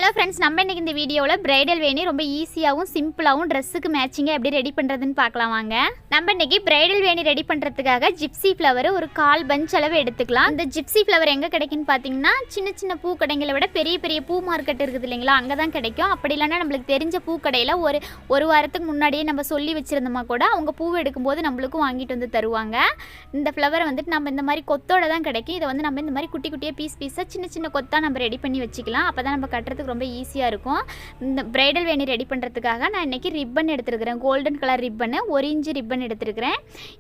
Hello friends, நம்ம இன்றைக்கி இந்த வீடியோவில் பிரைடல் வேணி ரொம்ப ஈஸியாகவும் சிம்பிளாகவும் ட்ரெஸ்ஸுக்கு மேட்சிங்காக எப்படி ரெடி பண்ணுறதுன்னு பார்க்கலாம் வாங்க. நம்ம இன்றைக்கி பிரைடல் வேணி ரெடி பண்ணுறதுக்காக ஜிப்சி ஃப்ளவர் ஒரு 1/4 பஞ்ச் அளவு எடுத்துக்கலாம். இந்த ஜிப்சி ஃப்ளவர் எங்கே கிடைக்குன்னு பார்த்தீங்கன்னா, சின்ன சின்ன பூக்கடைங்களை விட பெரிய பெரிய பூ மார்க்கெட் இருக்குது இல்லைங்களா, அங்கே தான் கிடைக்கும். அப்படி இல்லைன்னா நம்மளுக்கு தெரிஞ்ச பூக்கடையில் ஒரு வாரத்துக்கு முன்னாடியே நம்ம சொல்லி வச்சுருந்தோமா கூட அவங்க பூ எடுக்கும்போது நம்மளுக்கும் வாங்கிட்டு வந்து தருவாங்க. இந்த ஃப்ளவரை வந்துட்டு நம்ம இந்த மாதிரி கொத்தோடு தான் கிடைக்கும். இதை வந்து நம்ம இந்த மாதிரி குட்டி குட்டியாக பீஸாக சின்ன சின்ன கொத்தாக நம்ம ரெடி பண்ணி வச்சுக்கலாம். அப்போ தான் நம்ம கட்டுறதுக்கு ரொம்ப ஈஸியாக இருக்கும். இந்த பிரைடல் வேணி ரெடி பண்ணுறதுக்காக நான் இன்றைக்கி ரிப்பன் எடுத்துருக்கிறேன். Golden colour ribbon 1 inch ribbon எடுத்துருக்கிறேன்.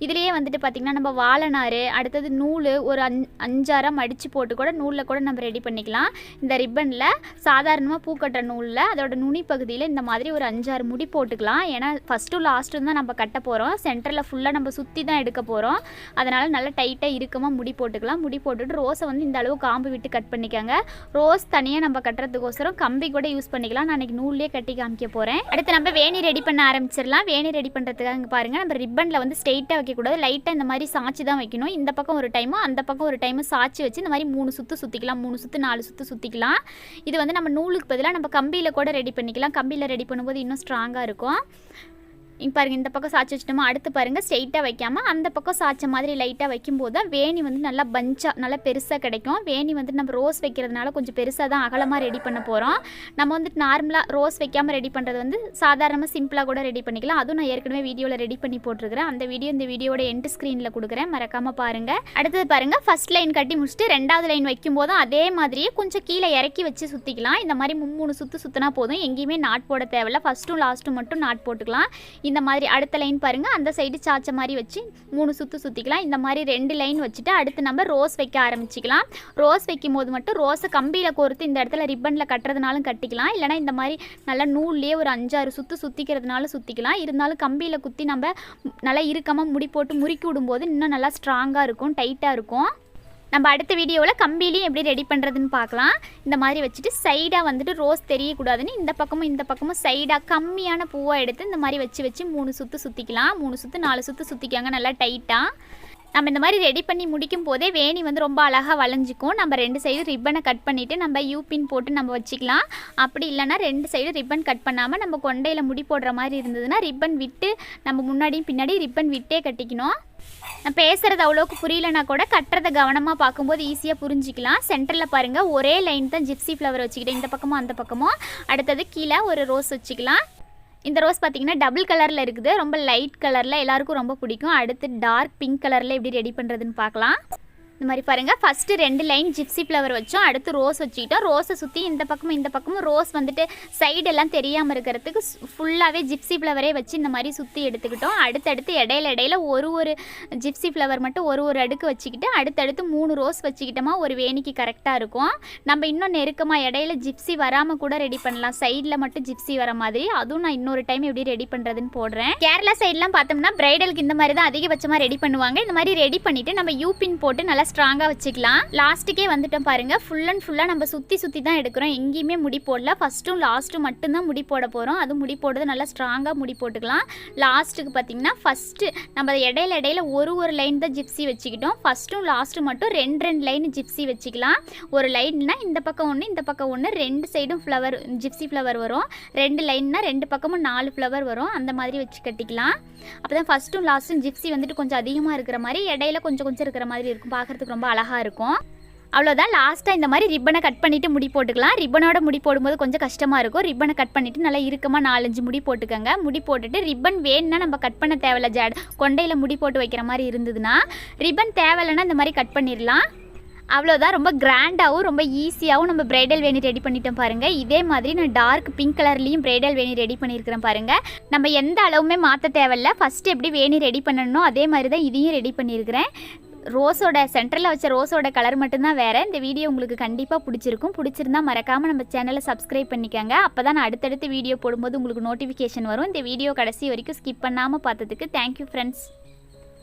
இதுலேயே வந்துட்டு பார்த்திங்கன்னா நம்ம வாழைநார், அடுத்தது நூல் ஒரு 5-6 மடித்து போட்டு கூட நூலில் கூட நம்ம ரெடி பண்ணிக்கலாம். இந்த ரிப்பனில் சாதாரணமாக பூக்கட்டுற நூலில் அதோட நுனி பகுதியில் இந்த மாதிரி ஒரு 5-6 முடி போட்டுக்கலாம். ஏன்னா ஃபஸ்ட்டும் லாஸ்ட்டும் தான் நம்ம கட்ட போகிறோம். சென்டரில் ஃபுல்லாக நம்ம சுற்றி தான் எடுக்க போகிறோம். அதனால் நல்லா டைட்டாக இறுக்கமாக முடி போட்டுக்கலாம். முடி போட்டுட்டு ரோஸை வந்து இந்த அளவு காம்பு விட்டு கட் பண்ணிக்கோங்க. ரோஸ் தனியாக நம்ம கட்டுறதுக்கோசரம் கம்பி கூட யூஸ் பண்ணிக்கலாம். நான் இன்றைக்கி நூல்லே கட்டி காமிக்க போகிறேன். அடுத்து நம்ம வேணி ரெடி பண்ண ஆரம்பிச்சிடலாம். வேணி ரெடி பண்ணுறதுக்காக இங்கே பாருங்கள், நம்ம ரிப்பனில் வந்து ஸ்ட்ரெயிட்டாக வைக்கக்கூடாது, லைட்டாக இந்த மாதிரி சாய்ச்சி தான் வைக்கணும். இந்த பக்கம் ஒரு டைமும் அந்த பக்கம் ஒரு டைமும் சாய்ச்சி வச்சு இந்த மாதிரி 3 சுற்று சுற்றிக்கலாம். 3 சுற்று 4 சுற்று சுற்றிக்கலாம். இது வந்து நம்ம நூலுக்கு பதிலாக நம்ம கம்பியில் கூட ரெடி பண்ணிக்கலாம். கம்பியில் ரெடி பண்ணும்போது இன்னும் ஸ்ட்ராங்காக இருக்கும். இங்கே பாருங்கள், இந்த பக்கம் சாய்ச்சி வச்சுட்டோமா, அடுத்து பாருங்கள் ஸ்ட்ரெயிட்டாக வைக்காமல் அந்த பக்கம் சாய்ச்ச மாதிரி லைட்டாக வைக்கும்போது தான் வேணி வந்து நல்லா பஞ்சாக நல்லா பெருசாக கிடைக்கும். வேணி வந்து நம்ம ரோஸ் வைக்கிறதுனால கொஞ்சம் பெருசாக தான் அகலமாக ரெடி பண்ண போகிறோம். நம்ம வந்துட்டு நார்மலாக ரோஸ் வைக்காமல் ரெடி பண்ணுறது வந்து சாதாரணமாக சிம்பிளாக கூட ரெடி பண்ணிக்கலாம். அதுவும் நான் ஏற்கனவே வீடியோவில் ரெடி பண்ணி போட்டிருக்கிறேன். அந்த வீடியோ இந்த வீடியோட எண்ட் ஸ்க்ரீனில் கொடுக்குறேன், மறக்காமல் பாருங்கள். அடுத்தது பாருங்கள், ஃபஸ்ட் லைன் கட்டி முடிச்சுட்டு 2வது லைன் வைக்கும்போதும் அதே மாதிரியே கொஞ்சம் கீழே இறக்கி வச்சு சுற்றிக்கலாம். இந்த மாதிரி 3 சுற்று சுற்றினா போதும். எங்கேயுமே நாட் போட தேவையில்ல. ஃபஸ்ட்டும் லாஸ்ட்டும் மட்டும் நாட் போட்டுக்கலாம். இந்த மாதிரி அடுத்த லைன் பாருங்கள், அந்த சைடு சாய்ச்ச மாதிரி வச்சு 3 சுற்று சுற்றிக்கலாம். இந்த மாதிரி 2 லைன் வச்சுட்டு அடுத்து நம்ம ரோஸ் வைக்க ஆரம்பிச்சிக்கலாம். ரோஸ் வைக்கும் போது மட்டும் ரோஸை கம்பியில் கோர்த்து இந்த இடத்துல ரிப்பனில் கட்டுறதுனாலும் கட்டிக்கலாம். இல்லைனா இந்த மாதிரி நல்லா நூல்லையே ஒரு 5-6 சுற்று சுற்றிக்கிறதுனாலும் சுற்றிக்கலாம். இருந்தாலும் கம்பியில் குத்தி நம்ம நல்லா இறுக்கமாக முடி போட்டு முறுக்கி விடும்போது இன்னும் நல்லா ஸ்ட்ராங்காக இருக்கும், டைட்டாக இருக்கும். நம்ம அடுத்த வீடியோவில் கம்பிலையும் எப்படி ரெடி பண்ணுறதுன்னு பார்க்கலாம். இந்த மாதிரி வச்சுட்டு சைடாக வந்துட்டு ரோஸ் தெரியக்கூடாதுன்னு இந்த பக்கமும் சைடாக கம்மியான பூவாக எடுத்து இந்த மாதிரி வச்சு 3 சுற்று சுற்றிக்கலாம். 3 சுற்று 4 சுற்று சுற்றிக்காங்க நல்லா டைட்டாக. நம்ம இந்த மாதிரி ரெடி பண்ணி முடிக்கும் போதே வேணி வந்து ரொம்ப அழகாக வளைஞ்சிக்கும். நம்ம 2 சைடு ரிப்பனை கட் பண்ணிவிட்டு நம்ம யூபின் போட்டு நம்ம வச்சுக்கலாம். அப்படி இல்லைனா 2 சைடு ரிப்பன் கட் பண்ணாமல் நம்ம கொண்டையில் முடி போடுற மாதிரி இருந்ததுன்னா ரிப்பன் விட்டு நம்ம முன்னாடியும் பின்னாடி ரிப்பன் விட்டே கட்டிக்கணும். நான் பேசுகிறது அவ்வளோக்கு புரியலனா கூட கட்டுறதை கவனமாக பார்க்கும்போது ஈஸியாக புரிஞ்சிக்கலாம். சென்டரில் பாருங்கள், ஒரே லைன் தான் ஜிப்சி ஃப்ளவர் வச்சுக்கிட்டேன். இந்த பக்கமும் அந்த பக்கமும். அடுத்தது கீழே ஒரு ரோஸ் வச்சுக்கலாம். இந்த ரோஸ் பார்த்திங்கன்னா டபுள் கலரில் இருக்குது, ரொம்ப லைட் கலரில் எல்லாருக்கும் ரொம்ப பிடிக்கும். அடுத்து டார்க் பிங்க் கலரில் எப்படி ரெடி பண்ணுறதுன்னு பார்க்கலாம். இந்த மாதிரி பாருங்கள், ஃபஸ்ட்டு 2 லைன் ஜிப்சி ஃப்ளவர் வச்சோம். அடுத்து ரோஸ் வச்சுக்கிட்டோம். ரோஸை சுற்றி இந்த பக்கமும் ரோஸ் வந்துட்டு சைடெல்லாம் தெரியாமல் இருக்கிறதுக்கு ஃபுல்லாகவே ஜிப்சி ஃப்ளவரே வச்சு இந்த மாதிரி சுற்றி எடுத்துக்கிட்டோம். அடுத்தடுத்து இடையில ஒரு ஜிப்சி ஃப்ளவர் மட்டும் ஒரு அடுக்கு வச்சுக்கிட்டு அடுத்தடுத்து 3 ரோஸ் வச்சுக்கிட்டோமா ஒரு வேணிக்கு கரெக்டாக இருக்கும். நம்ம இன்னும் நெருக்கமாக இடையில ஜிப்சி வராமல் கூட ரெடி பண்ணலாம். சைடில் மட்டும் ஜிப்சி வர மாதிரி. அதுவும் நான் இன்னொரு டைம் எப்படி ரெடி பண்ணுறதுன்னு போடுறேன். கேரளா சைட்லாம் பார்த்தோம்னா பிரைடலுக்கு இந்த மாதிரி தான் அதிகபட்சமாக ரெடி பண்ணுவாங்க. இந்த மாதிரி ரெடி பண்ணிவிட்டு நம்ம யூபின் போட்டு நல்லா ஸ்ட்ராங்காக வச்சுக்கலாம். லாஸ்ட்டுக்கே வந்துட்டோம் பாருங்கள், ஃபுல்லாக நம்ம சுற்றி தான் எடுக்கிறோம். எங்கேயுமே முடி போடல. ஃபஸ்ட்டும் லாஸ்ட்டும் மட்டும்தான் முடி போட போகிறோம். அதுவும் முடி போடுறது நல்லா ஸ்ட்ராங்காக முடி போட்டுக்கலாம். லாஸ்ட்டுக்கு பார்த்திங்கன்னா ஃபஸ்ட்டு நம்ம இடையில ஒரு லைன் தான் ஜிப்சி வச்சுக்கிட்டோம். ஃபஸ்ட்டும் லாஸ்ட்டும் மட்டும் 2 லைன் ஜிப்சி வச்சுக்கலாம். ஒரு லைன்னா இந்த பக்கம் ஒன்று இந்த பக்கம் ஒன்று, 2 சைடும் ஃப்ளவர் ஜிப்சி ஃப்ளவர் வரும். 2 லைன்னா 2 பக்கமும் 4 ஃப்ளவர் வரும். அந்த மாதிரி வச்சு கட்டிக்கலாம். அப்போ தான் ஃபஸ்ட்டும் லாஸ்ட்டும் ஜிப்சி வந்துட்டு கொஞ்சம் அதிகமாக இருக்கிற மாதிரி, இடையில கொஞ்சம் இருக்கிற மாதிரி இருக்கும். பார்க்குறதுக்கு ரொம்ப அழகாக இருக்கும். அவ்வளோதான். லாஸ்ட்டாக இந்த மாதிரி ரிப்பனை கட் பண்ணிவிட்டு முடி போட்டுக்கலாம். ரிப்பனோட முடி போடும்போது கொஞ்சம் கஷ்டமாக இருக்கும். ரிப்பனை கட் பண்ணிவிட்டு நல்லா இறுக்கமாக 4-5 முடி போட்டுக்கோங்க. முடி போட்டுட்டு ரிப்பன் வேணுன்னா நம்ம கட் பண்ண தேவையில்ல. கொண்டையில் முடி போட்டு வைக்கிற மாதிரி இருந்ததுன்னா, ரிப்பன் தேவையில்லைன்னா இந்த மாதிரி கட் பண்ணிடலாம். அவ்வளோதான். ரொம்ப கிராண்டாகவும் ரொம்ப ஈஸியாகவும் நம்ம பிரைடல் வேணி ரெடி பண்ணிட்டோம் பாருங்கள். இதே மாதிரி நான் டார்க் பிங்க் கலர்லேயும் பிரைடல் வேணி ரெடி பண்ணியிருக்கிறேன் பாருங்கள். நம்ம எந்த அளவுமே மாற்ற தேவையில்ல. ஃபஸ்ட்டு எப்படி வேணி ரெடி பண்ணணும் அதே மாதிரி தான் இதையும் ரெடி பண்ணியிருக்கிறேன். ரோஸோட சென்டரில் வச்ச ரோஸோட கலர் மட்டும்தான் வேறு. இந்த வீடியோ உங்களுக்கு கண்டிப்பாக பிடிச்சிருந்தா மறக்காமல் நம்ம சேனலை சப்ஸ்கிரைப் பண்ணிக்கோங்க. அப்போ தான் நான் அடுத்தடுத்து வீடியோ போடும்போது உங்களுக்கு நோட்டிஃபிகேஷன் வரும். இந்த வீடியோ கடைசி வரைக்கும் ஸ்கிப் பண்ணாமல் பார்த்ததுக்கு தேங்க்யூ ஃப்ரெண்ட்ஸ்.